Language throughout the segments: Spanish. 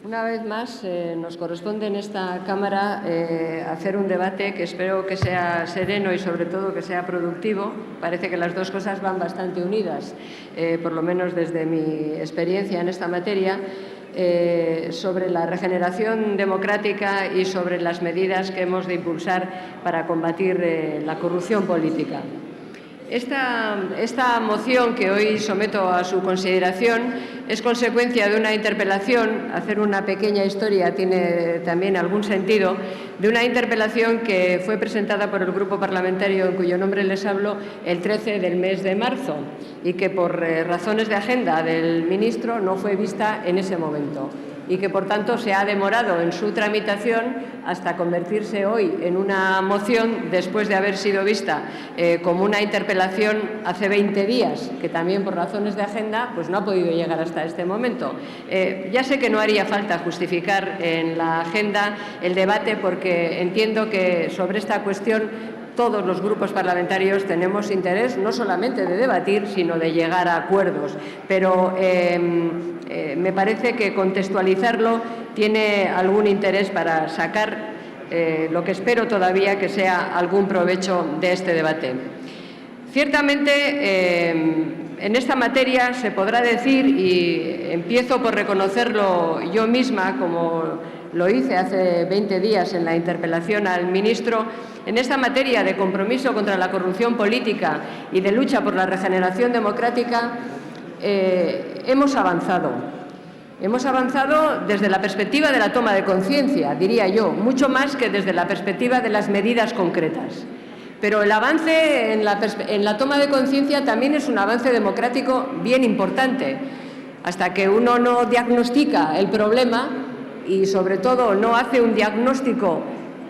Una vez más, nos corresponde en esta Cámara hacer un debate que espero que sea sereno y, sobre todo, que sea productivo. Parece que las dos cosas van bastante unidas, por lo menos desde mi experiencia en esta materia, sobre la regeneración democrática y sobre las medidas que hemos de impulsar para combatir la corrupción política. Esta moción que hoy someto a su consideración es consecuencia de una interpelación. Hacer una pequeña historia tiene también algún sentido, de una interpelación que fue presentada por el grupo parlamentario en cuyo nombre les hablo el 13 del mes de marzo y que por razones de agenda del ministro no fue vista en ese momento y que, por tanto, se ha demorado en su tramitación hasta convertirse hoy en una moción después de haber sido vista como una interpelación hace 20 días, que también por razones de agenda pues no ha podido llegar hasta este momento. Ya sé que no haría falta justificar en la agenda el debate, porque entiendo que sobre esta cuestión todos los grupos parlamentarios tenemos interés no solamente de debatir, sino de llegar a acuerdos. Pero me parece que contextualizarlo tiene algún interés para sacar lo que espero todavía que sea algún provecho de este debate. Ciertamente, en esta materia se podrá decir, y empiezo por reconocerlo yo misma, como lo hice hace 20 días en la interpelación al ministro, en esta materia de compromiso contra la corrupción política y de lucha por la regeneración democrática, hemos avanzado. Hemos avanzado desde la perspectiva de la toma de conciencia, diría yo, mucho más que desde la perspectiva de las medidas concretas. Pero el avance en la toma de conciencia también es un avance democrático bien importante. Hasta que uno no diagnostica el problema y, sobre todo, no hace un diagnóstico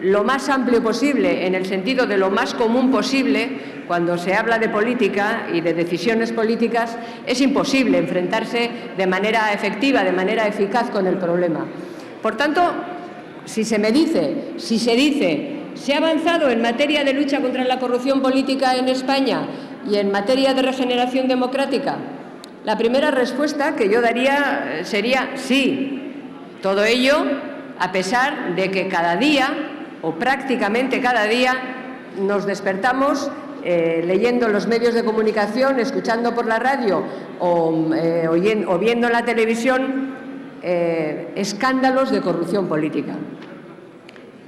lo más amplio posible, en el sentido de lo más común posible, cuando se habla de política y de decisiones políticas, es imposible enfrentarse de manera efectiva, de manera eficaz con el problema. Por tanto, si se dice, ¿se ha avanzado en materia de lucha contra la corrupción política en España y en materia de regeneración democrática? La primera respuesta que yo daría sería sí. Todo ello a pesar de que cada día, o prácticamente cada día, nos despertamos leyendo los medios de comunicación, escuchando por la radio o viendo en la televisión escándalos de corrupción política.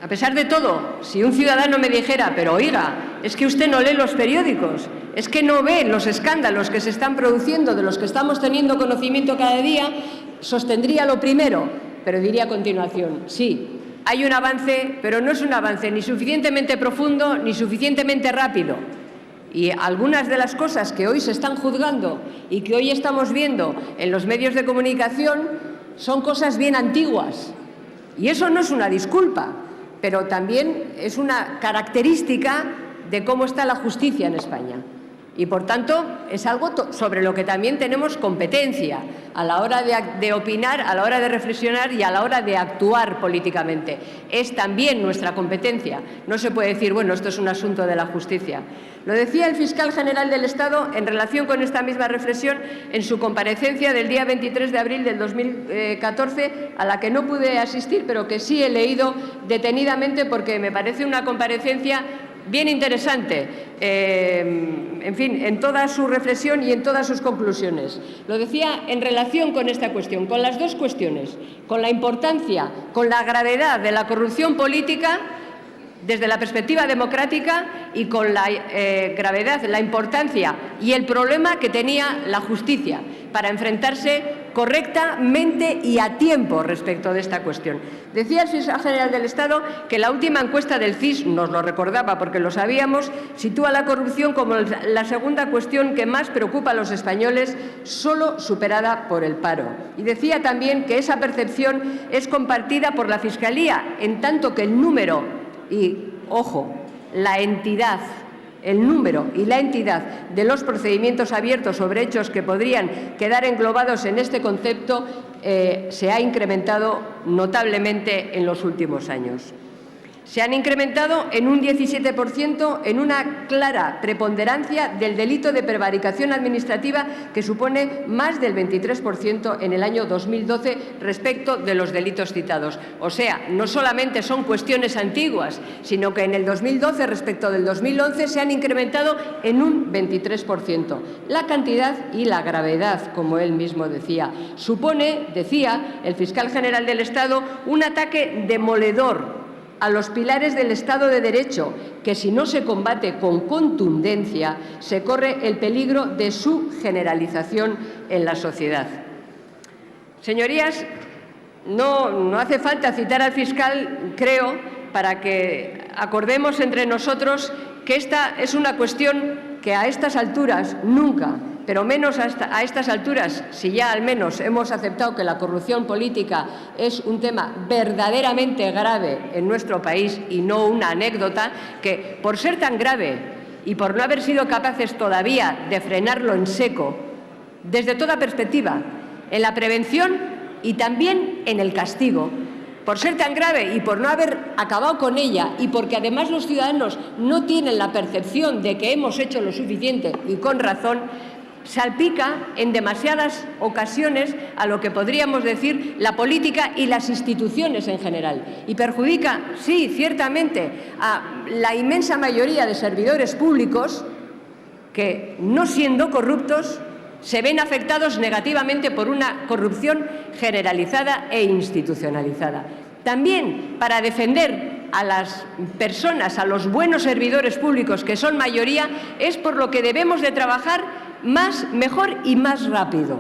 A pesar de todo, si un ciudadano me dijera, pero oiga, es que usted no lee los periódicos, es que no ve los escándalos que se están produciendo, de los que estamos teniendo conocimiento cada día, sostendría lo primero, pero diría a continuación, sí, hay un avance, pero no es un avance ni suficientemente profundo ni suficientemente rápido. Y algunas de las cosas que hoy se están juzgando y que hoy estamos viendo en los medios de comunicación son cosas bien antiguas. Y eso no es una disculpa, pero también es una característica de cómo está la justicia en España. Y, por tanto, es algo sobre lo que también tenemos competencia a la hora de opinar, a la hora de reflexionar y a la hora de actuar políticamente. Es también nuestra competencia. No se puede decir, bueno, esto es un asunto de la justicia. Lo decía el fiscal general del Estado en relación con esta misma reflexión en su comparecencia del día 23 de abril del 2014, a la que no pude asistir, pero que sí he leído detenidamente porque me parece una comparecencia bien interesante, en fin, en toda su reflexión y en todas sus conclusiones. Lo decía en relación con esta cuestión, con las dos cuestiones, con la importancia, con la gravedad de la corrupción política desde la perspectiva democrática y con la gravedad, la importancia y el problema que tenía la justicia para enfrentarse correctamente y a tiempo respecto de esta cuestión. Decía el fiscal general del Estado que la última encuesta del CIS, nos lo recordaba porque lo sabíamos, sitúa la corrupción como la segunda cuestión que más preocupa a los españoles, solo superada por el paro. Y decía también que esa percepción es compartida por la Fiscalía, en tanto que el número y, ojo, la entidad, el número y la entidad de los procedimientos abiertos sobre hechos que podrían quedar englobados en este concepto se ha incrementado notablemente en los últimos años. Se han incrementado en un 17% en una clara preponderancia del delito de prevaricación administrativa, que supone más del 23% en el año 2012 respecto de los delitos citados. O sea, no solamente son cuestiones antiguas, sino que en el 2012 respecto del 2011 se han incrementado en un 23%. La cantidad y la gravedad, como él mismo decía, supone, decía el fiscal general del Estado, un ataque demoledor a los pilares del Estado de Derecho, que si no se combate con contundencia, se corre el peligro de su generalización en la sociedad. Señorías, no hace falta citar al fiscal, creo, para que acordemos entre nosotros que esta es una cuestión que a estas alturas nunca, pero menos a estas alturas, si ya al menos hemos aceptado que la corrupción política es un tema verdaderamente grave en nuestro país y no una anécdota, que por ser tan grave y por no haber sido capaces todavía de frenarlo en seco, desde toda perspectiva, en la prevención y también en el castigo, por ser tan grave y por no haber acabado con ella, y porque además los ciudadanos no tienen la percepción de que hemos hecho lo suficiente, y con razón, salpica en demasiadas ocasiones a lo que podríamos decir la política y las instituciones en general, y perjudica, sí, ciertamente, a la inmensa mayoría de servidores públicos que, no siendo corruptos, se ven afectados negativamente por una corrupción generalizada e institucionalizada. También para defender a las personas, a los buenos servidores públicos, que son mayoría, es por lo que debemos de trabajar más, mejor y más rápido.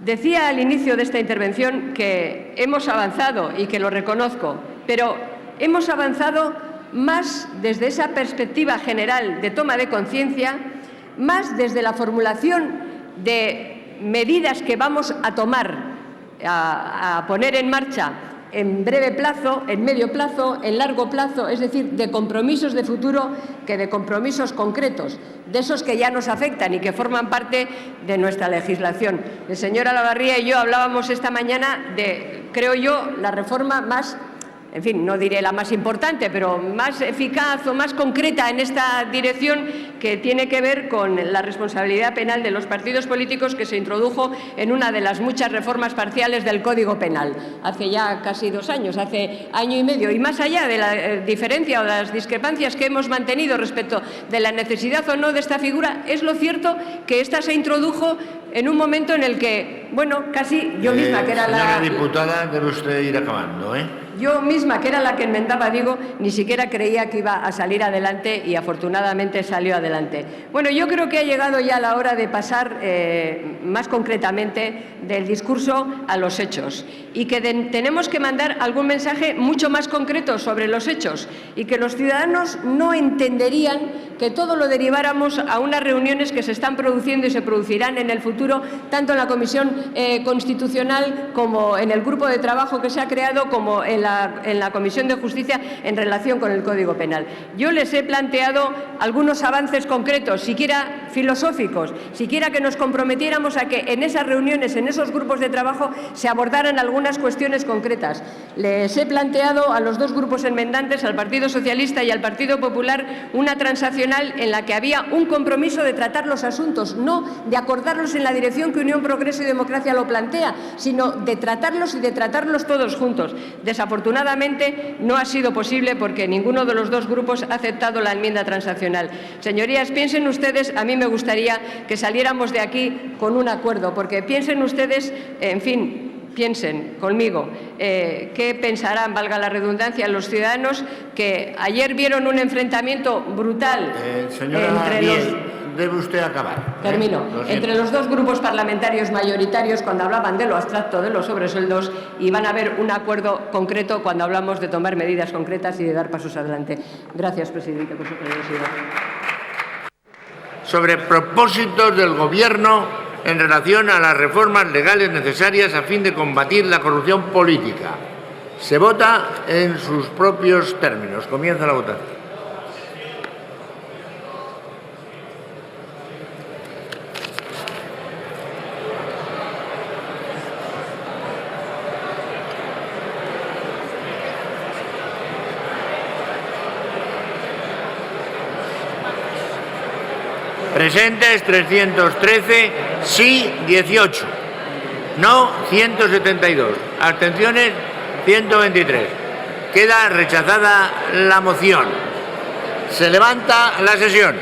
Decía al inicio de esta intervención que hemos avanzado y que lo reconozco, pero hemos avanzado más desde esa perspectiva general de toma de conciencia, más desde la formulación de medidas que vamos a tomar, a poner en marcha en breve plazo, en medio plazo, en largo plazo, es decir, de compromisos de futuro que de compromisos concretos, de esos que ya nos afectan y que forman parte de nuestra legislación. El señor Olavarría y yo hablábamos esta mañana de, creo yo, la reforma más, en fin, no diré la más importante, pero más eficaz o más concreta en esta dirección, que tiene que ver con la responsabilidad penal de los partidos políticos, que se introdujo en una de las muchas reformas parciales del Código Penal hace ya casi 2 años, hace año y medio. Y más allá de la diferencia o de las discrepancias que hemos mantenido respecto de la necesidad o no de esta figura, es lo cierto que esta se introdujo en un momento en el que, bueno, casi yo misma, que era señora diputada, debe usted ir acabando, Yo misma, que era la que enmendaba, digo, ni siquiera creía que iba a salir adelante, y afortunadamente salió adelante. Bueno, yo creo que ha llegado ya la hora de pasar más concretamente del discurso a los hechos, y que tenemos que mandar algún mensaje mucho más concreto sobre los hechos, y que los ciudadanos no entenderían que todo lo deriváramos a unas reuniones que se están produciendo y se producirán en el futuro, tanto en la Comisión Constitucional como en el grupo de trabajo que se ha creado, como en la Comisión de Justicia en relación con el Código Penal. Yo les he planteado algunos avances concretos, siquiera filosóficos, siquiera que nos comprometiéramos a que en esas reuniones, en esos grupos de trabajo, se abordaran algunas cuestiones concretas. Les he planteado a los 2 grupos enmendantes, al Partido Socialista y al Partido Popular, una transaccional en la que había un compromiso de tratar los asuntos, no de acordarlos en la dirección que Unión, Progreso y Democracia lo plantea, sino de tratarlos y de tratarlos todos juntos. Desafortunadamente no ha sido posible, porque ninguno de los 2 grupos ha aceptado la enmienda transaccional. Señorías, piensen ustedes, a mí me gustaría que saliéramos de aquí con un acuerdo, porque piensen ustedes, en fin, piensen conmigo, qué pensarán, valga la redundancia, los ciudadanos que ayer vieron un enfrentamiento brutal entre los... Debe usted acabar. Termino. Entre los 2 grupos parlamentarios mayoritarios, cuando hablaban de lo abstracto de los sobresueldos, y van a haber un acuerdo concreto cuando hablamos de tomar medidas concretas y de dar pasos adelante. Gracias, presidente, por su generosidad. Sobre propósitos del Gobierno en relación a las reformas legales necesarias a fin de combatir la corrupción política. Se vota en sus propios términos. Comienza la votación. Presentes 313, sí 18, no 172, abstenciones 123. Queda rechazada la moción. Se levanta la sesión.